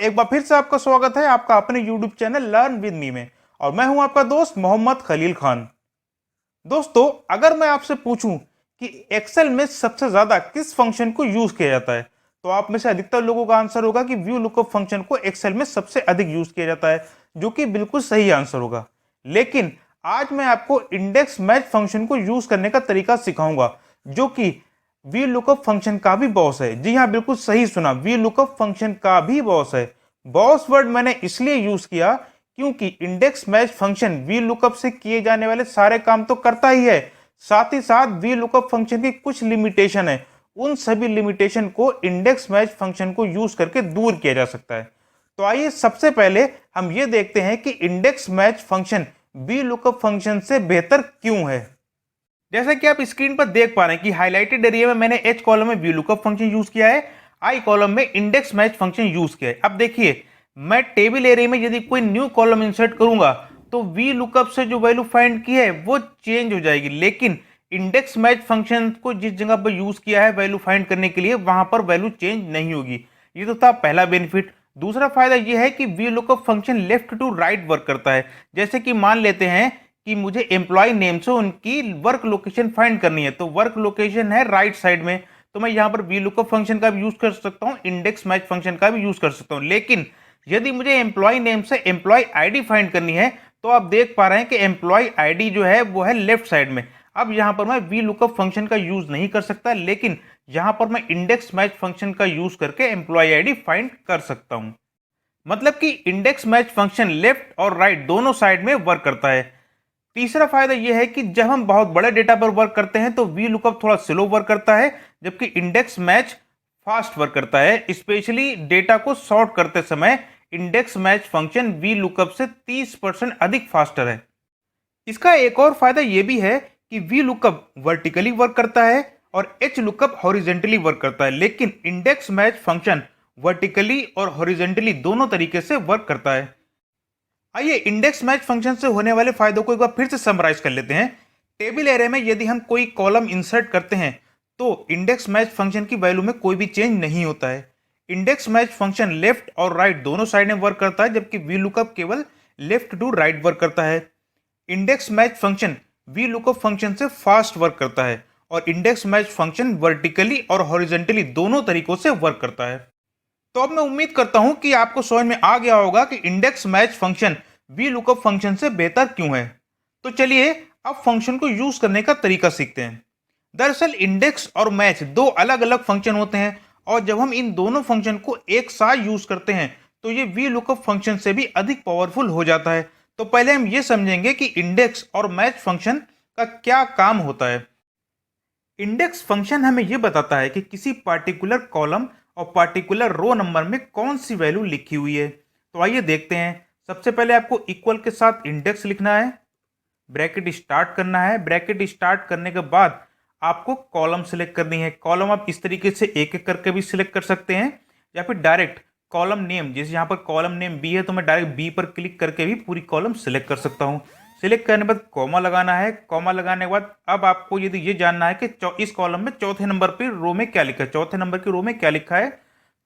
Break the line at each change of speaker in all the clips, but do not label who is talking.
एक बार फिर से आपका स्वागत है आपका अपने YouTube channel learn with me में। और मैं हूं आपका दोस्त मोहम्मद खलील खान। दोस्तों, अगर मैं आपसे पूछूं कि एक्सेल में सबसे ज्यादा किस फंक्शन को यूज किया जाता है, तो आप में से अधिकतर लोगों का आंसर होगा कि व्यू लुकअप फंक्शन को एक्सेल में सबसे अधिक यूज किया जाता है, जो कि बिल्कुल सही आंसर होगा। लेकिन आज मैं आपको इंडेक्स मैच फंक्शन को यूज करने का तरीका सिखाऊंगा, जो कि वी लुकअप फंक्शन का भी बॉस है। जी हाँ, बिल्कुल सही सुना, वी लुकअप फंक्शन का भी बॉस है। बॉस वर्ड मैंने इसलिए यूज किया क्योंकि index match function V lookup से किए जाने वाले सारे काम तो करता ही है, साथ ही साथ वी लुकअप फंक्शन की कुछ लिमिटेशन है। उन सभी लिमिटेशन को इंडेक्स मैच फंक्शन को यूज करके दूर किया जा सकता है। तो आइए सबसे पहले हम ये देखते हैं कि index match function we lookup function से बेहतर क्यों है। जैसा कि आप स्क्रीन पर देख पा रहे हैं कि हाइलाइटेड एरिया में मैंने एच कॉलम में वी लुकअप फंक्शन यूज किया है, आई कॉलम में इंडेक्स मैच फंक्शन यूज किया है। अब देखिए, मैं टेबल एरिया में यदि कोई न्यू कॉलम इंसर्ट करूंगा तो वी लुकअप से जो वैल्यू फाइंड की है वो चेंज हो जाएगी, लेकिन इंडेक्स मैच फंक्शन को जिस जगह पर यूज किया है वैल्यू फाइंड करने के लिए, वहां पर वैल्यू चेंज नहीं होगी। ये तो था पहला बेनिफिट। दूसरा फायदा यह है कि V lookup function left to right work करता है। जैसे कि मान लेते हैं कि मुझे एम्प्लॉय नेम से उनकी वर्क लोकेशन फाइंड करनी है, तो वर्क लोकेशन है राइट साइड में, तो मैं यहां पर वी लुकअप फंक्शन का भी यूज कर सकता हूं, इंडेक्स मैच फंक्शन का भी यूज कर सकता हूं। लेकिन यदि मुझे एम्प्लॉय नेम से एम्प्लॉय आईडी फाइंड करनी है, तो आप देख पा रहे हैं कि एम्प्लॉय आईडी जो है वो है लेफ्ट साइड में। अब यहां पर मैं वी लुकअप फंक्शन का यूज नहीं कर सकता, लेकिन यहां पर मैं इंडेक्स मैच फंक्शन का यूज करके एम्प्लॉय आईडी फाइंड कर सकता हूं। मतलब कि इंडेक्स मैच फंक्शन लेफ्ट और राइट दोनों साइड में वर्क करता है। तीसरा फायदा यह है कि जब हम बहुत बड़े डेटा पर वर्क करते हैं तो वी लुकअप थोड़ा स्लो वर्क करता है, जबकि इंडेक्स मैच फास्ट वर्क करता है। स्पेशली डेटा को सॉर्ट करते समय index match function V lookup से 30% अधिक फास्टर है। इसका एक और फायदा यह भी है कि वी लुकअप वर्टिकली वर्क करता है और एच लुकअप हॉरिजेंटली वर्क करता है, लेकिन इंडेक्स मैच फंक्शन वर्टिकली और हॉरिजेंटली दोनों तरीके से वर्क करता है। आइए इंडेक्स मैच फंक्शन से होने वाले फायदों को एक बार फिर से समराइज कर लेते हैं। टेबल एरे में यदि हम कोई कॉलम इंसर्ट करते हैं तो इंडेक्स मैच फंक्शन की वैल्यू में कोई भी चेंज नहीं होता है। इंडेक्स मैच फंक्शन लेफ्ट और राइट दोनों साइड में वर्क करता है, जबकि वी लुकअप केवल लेफ्ट टू राइट वर्क करता है। Index match function we lookup function से फास्ट वर्क करता है और इंडेक्स मैच फंक्शन वर्टिकली और हॉरिजेंटली दोनों तरीकों से वर्क करता है। तो अब मैं उम्मीद करता हूं कि आपको समझ में आ गया होगा कि index match function we lookup function से बेहतर क्यों है। तो चलिए अब फंक्शन को यूज करने का तरीका सीखते हैं। दरअसल इंडेक्स और मैच दो अलग अलग फंक्शन होते हैं, और जब हम इन दोनों फंक्शन को एक साथ यूज करते हैं तो ये वी लुकअप फंक्शन से भी अधिक पावरफुल हो जाता है। तो पहले हम ये समझेंगे कि इंडेक्स और मैच फंक्शन का क्या काम होता है। इंडेक्स फंक्शन हमें यह बताता है कि किसी पार्टिकुलर कॉलम और पार्टिकुलर रो नंबर में कौन सी वैल्यू लिखी हुई है। तो आइए देखते हैं। सबसे पहले आपको इक्वल के साथ इंडेक्स लिखना है, ब्रैकेट स्टार्ट करना है। ब्रैकेट स्टार्ट करने के बाद आपको कॉलम सिलेक्ट करनी है। कॉलम आप इस तरीके से एक एक करके भी सिलेक्ट कर सकते हैं, या फिर डायरेक्ट कॉलम नेम, जैसे यहाँ पर कॉलम नेम बी है तो मैं डायरेक्ट बी पर क्लिक करके भी पूरी कॉलम सिलेक्ट कर सकता हूँ। सिलेक्ट करने के बाद कॉमा लगाना है। कॉमा लगाने के बाद अब आपको यदि ये जानना है कि इस कॉलम में चौथे नंबर पर रो में क्या लिखा है, चौथे नंबर की रो में क्या लिखा है,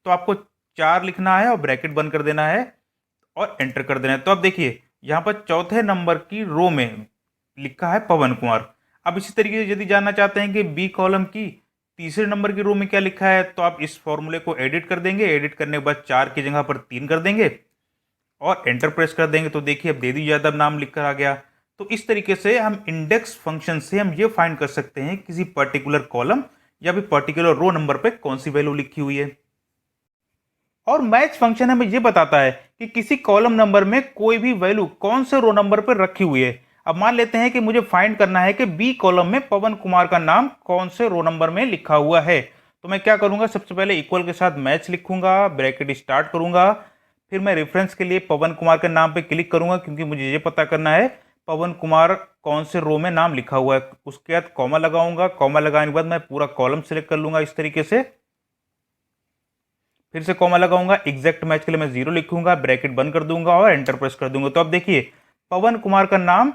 तो आपको 4 लिखना है और ब्रैकेट बंद कर देना है और एंटर कर देना है। तो अब देखिए यहाँ पर चौथे नंबर की रो में लिखा है पवन कुमार। अब इसी तरीके से यदि जानना चाहते हैं कि बी कॉलम की तीसरे नंबर की रो में क्या लिखा है, तो आप इस फॉर्मूले को एडिट कर देंगे। एडिट करने के बाद 4 की जगह पर 3 कर देंगे और एंटर प्रेस कर देंगे। तो देखिए अब देदी यादव नाम लिखकर आ गया। तो इस तरीके से हम इंडेक्स फंक्शन से हम ये फाइंड कर सकते हैं किसी पर्टिकुलर कॉलम या फिर पर्टिकुलर रो नंबर पे कौन सी वैल्यू लिखी हुई है। और मैच फंक्शन हमें यह बताता है कि किसी कॉलम नंबर में कोई भी वैल्यू कौन से रो नंबर पर रखी हुई है। अब मान लेते हैं कि मुझे फाइंड करना है कि बी कॉलम में पवन कुमार का नाम कौन से रो नंबर में लिखा हुआ है। तो मैं क्या करूंगा, सबसे पहले इक्वल के साथ मैच लिखूंगा, ब्रैकेट स्टार्ट करूंगा, फिर मैं रेफरेंस के लिए पवन कुमार के नाम पे क्लिक करूंगा, क्योंकि मुझे ये पता करना है पवन कुमार कौन से रो में नाम लिखा हुआ है। उसके बाद कॉमा लगाऊंगा। कॉमा लगाने के बाद मैं पूरा कॉलम सिलेक्ट कर लूंगा इस तरीके से, फिर से कॉमा लगाऊंगा। एग्जैक्ट मैच के लिए मैं 0 लिखूंगा, ब्रैकेट बंद कर दूंगा और एंटर प्रेस कर दूंगा। तो अब देखिए पवन कुमार का नाम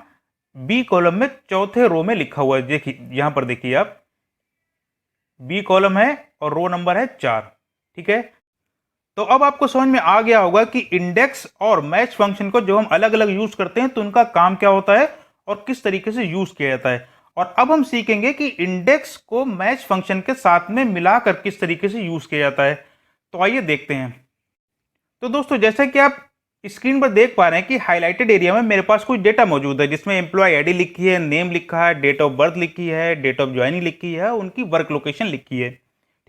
बी कॉलम में चौथे रो में लिखा हुआ है। देखिए यहां पर देखिए आप, बी कॉलम है और रो नंबर है 4। ठीक है, तो अब आपको समझ में आ गया होगा कि इंडेक्स और मैच फंक्शन को जो हम अलग अलग यूज करते हैं तो उनका काम क्या होता है और किस तरीके से यूज किया जाता है। और अब हम सीखेंगे कि इंडेक्स को मैच फंक्शन के साथ में मिलाकर किस तरीके से यूज किया जाता है। तो आइए देखते हैं। तो दोस्तों जैसा कि आप स्क्रीन पर देख पा रहे हैं कि हाईलाइटेड एरिया में मेरे पास कुछ डेटा मौजूद है जिसमें एम्प्लॉय आईडी लिखी है, नेम लिखा है, डेट ऑफ बर्थ लिखी है, डेट ऑफ ज्वाइनिंग लिखी है, उनकी वर्क लोकेशन लिखी है।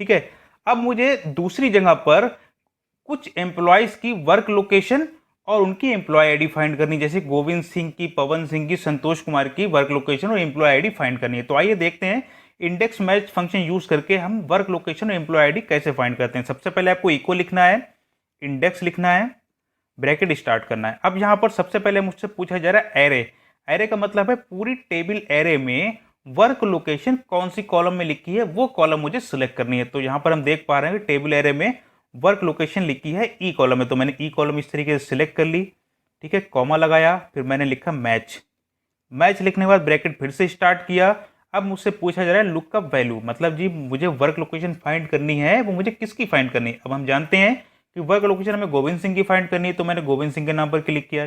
ठीक है, अब मुझे दूसरी जगह पर कुछ एम्प्लॉयज की वर्क लोकेशन और उनकी एम्प्लॉय आईडी फाइंड करनी, जैसे गोविंद सिंह की, पवन सिंह की, संतोष कुमार की वर्क लोकेशन और एम्प्लॉय आईडी फाइंड करनी है। तो आइए देखते हैं इंडेक्स मैच फंक्शन यूज करके हम वर्क लोकेशन और एम्प्लॉय आईडी कैसे फाइंड करते हैं। सबसे पहले आपको इक्वल लिखना है, इंडेक्स लिखना है, ब्रैकेट स्टार्ट करना है। अब यहां पर सबसे पहले मुझसे पूछा जा रहा है एरे। एरे का मतलब है पूरी टेबल एरे में वर्क लोकेशन कौन सी कॉलम में लिखी है वो कॉलम मुझे सिलेक्ट करनी है। तो यहां पर हम देख पा रहे हैं कि टेबल एरे में वर्क लोकेशन लिखी है ई कॉलम में, तो मैंने ई कॉलम इस तरीके से सिलेक्ट कर ली। ठीक है, कॉमा लगाया, फिर मैंने लिखा मैच। मैच लिखने के बाद ब्रैकेट फिर से स्टार्ट किया। अब मुझसे पूछा जा रहा है लुकअप वैल्यू, मतलब जी मुझे वर्क लोकेशन फाइंड करनी है, वो मुझे किसकी फाइंड करनी है। अब हम जानते हैं कि वर्क लोकेशन हमें गोविंद सिंह की फाइंड करनी है, तो मैंने गोविंद सिंह के नाम पर क्लिक किया,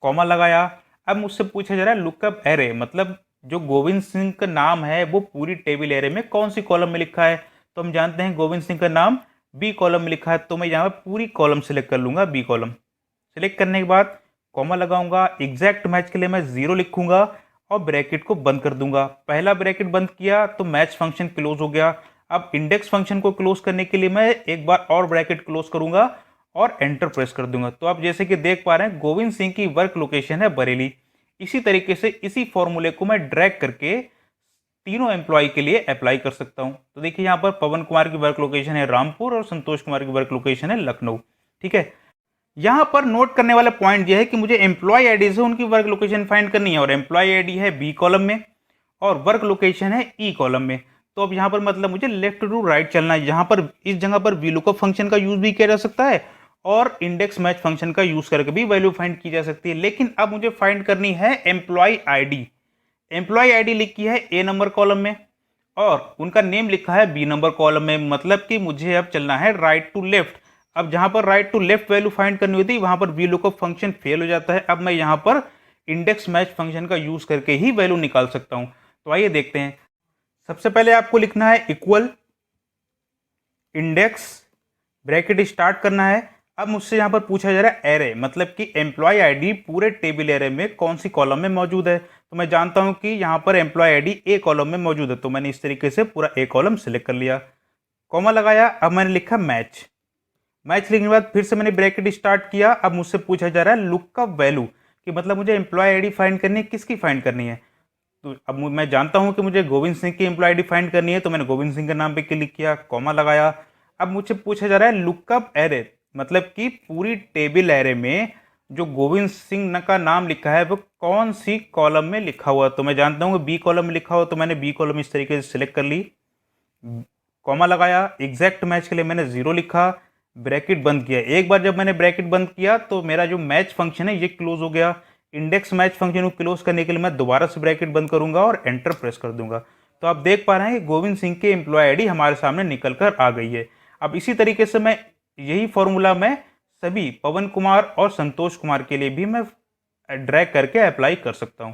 कॉमा लगाया। अब मुझसे पूछा जा रहा है लुकअप एरे, मतलब जो गोविंद सिंह का नाम है वो पूरी टेबल एरे में कौन सी कॉलम में लिखा है। तो हम जानते हैं गोविंद सिंह का नाम बी कॉलम में लिखा है, तो मैं यहाँ पर पूरी कॉलम सेलेक्ट कर लूंगा, बी कॉलम। सेलेक्ट करने के बाद कॉमा लगाऊंगा, एग्जैक्ट मैच के लिए मैं 0 लिखूंगा और ब्रैकेट को बंद कर दूंगा। पहला ब्रैकेट बंद किया तो मैच फंक्शन क्लोज हो गया। अब इंडेक्स फंक्शन को क्लोज करने के लिए मैं एक बार और ब्रैकेट क्लोज करूंगा और एंटर प्रेस कर दूंगा। तो आप जैसे कि देख पा रहे हैं गोविंद सिंह की वर्क लोकेशन है बरेली। इसी तरीके से इसी फॉर्मूले को मैं ड्रैग करके तीनों एम्प्लॉय के लिए अप्लाई कर सकता हूं। तो देखिए यहाँ पर पवन कुमार की वर्क लोकेशन है रामपुर और संतोष कुमार की वर्क लोकेशन है लखनऊ। ठीक है, यहां पर नोट करने वाला पॉइंट यह है कि मुझे एम्प्लॉय आईडी से उनकी वर्क लोकेशन फाइंड करनी है और एम्प्लॉय आईडी है बी कॉलम में और वर्क लोकेशन है ई कॉलम में। तो अब यहां पर मतलब मुझे लेफ्ट टू राइट चलना है। यहां पर इस जगह पर वीलुकअप फंक्शन का यूज भी किया जा सकता है और इंडेक्स मैच फंक्शन का यूज करके भी वैल्यू फाइंड की जा सकती है, लेकिन अब मुझे फाइंड करनी है एम्प्लॉय आईडी। एम्प्लॉय आईडी लिखी है ए नंबर कॉलम में और उनका नेम लिखा है बी नंबर कॉलम में, मतलब कि मुझे अब चलना है राइट टू लेफ्ट। अब जहां पर right to left value find करनी होती है वहां पर वीलुकअप फंक्शन फेल हो जाता है। अब मैं यहां पर इंडेक्स मैच फंक्शन का यूज करके ही वैल्यू निकाल सकता हूं। तो आइए देखते हैं। सबसे पहले आपको लिखना है इक्वल इंडेक्स, ब्रैकेट स्टार्ट करना है। अब मुझसे यहां पर पूछा जा रहा है एरे, मतलब कि एम्प्लॉय आईडी पूरे टेबल एरे में कौन सी कॉलम में मौजूद है। तो मैं जानता हूं कि यहां पर एम्प्लॉय आईडी ए कॉलम में मौजूद है, तो मैंने इस तरीके से पूरा ए कॉलम सिलेक्ट कर लिया, कॉमा लगाया। अब मैंने लिखा मैच। मैच लिखने के बाद फिर से मैंने ब्रैकेट स्टार्ट किया। अब मुझसे पूछा जा रहा है लुकअप वैल्यू, कि मतलब मुझे एम्प्लॉय आईडी फाइंड करनी है, किसकी फाइंड करनी है। तो अब मैं जानता हूं कि मुझे गोविंद सिंह की एम्प्लॉय आईडी फाइंड करनी है, तो मैंने गोविंद सिंह के नाम पे क्लिक किया, कॉमा लगाया। अब मुझे पूछा जा रहा है लुकअप एरे, मतलब कि पूरी टेबल एरे में जो गोविंद सिंह का नाम लिखा है वो कौन सी कॉलम में लिखा हुआ। तो मैं जानता हूँ कि बी कॉलम में लिखा हुआ, तो मैंने बी कॉलम इस तरीके से सिलेक्ट कर ली, कॉमा लगाया। एग्जैक्ट मैच के लिए मैंने 0 लिखा, ब्रैकेट बंद किया। एक बार जब मैंने ब्रैकेट बंद किया तो मेरा जो मैच फंक्शन है ये क्लोज हो गया। इंडेक्स मैच फंक्शन को क्लोज करने के लिए मैं दोबारा से ब्रैकेट बंद करूंगा और एंटर प्रेस कर दूंगा। तो आप देख पा रहे हैं कि गोविंद सिंह की एम्प्लॉय आईडी हमारे सामने निकल कर आ गई है। अब इसी तरीके से मैं यही फॉर्मूला मैं सभी पवन कुमार और संतोष कुमार के लिए भी मैं ड्रैग करके अप्लाई कर सकता हूं।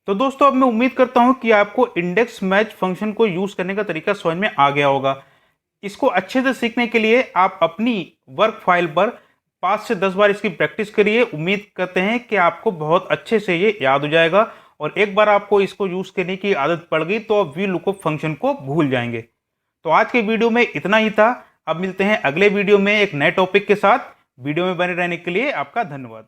तो दोस्तों अब मैं उम्मीद करता हूं कि आपको इंडेक्स मैच फंक्शन को यूज करने का तरीका समझ में आ गया होगा। इसको अच्छे से सीखने के लिए आप अपनी वर्क फाइल पर 5 से 10 बार इसकी प्रैक्टिस करिए। उम्मीद करते हैं कि आपको बहुत अच्छे से ये याद हो जाएगा और एक बार आपको इसको यूज करने की आदत पड़ गई तो आप वीलुकअप फंक्शन को भूल जाएंगे। तो आज के वीडियो में इतना ही था। अब मिलते हैं अगले वीडियो में एक नए टॉपिक के साथ। वीडियो में बने रहने के लिए आपका धन्यवाद।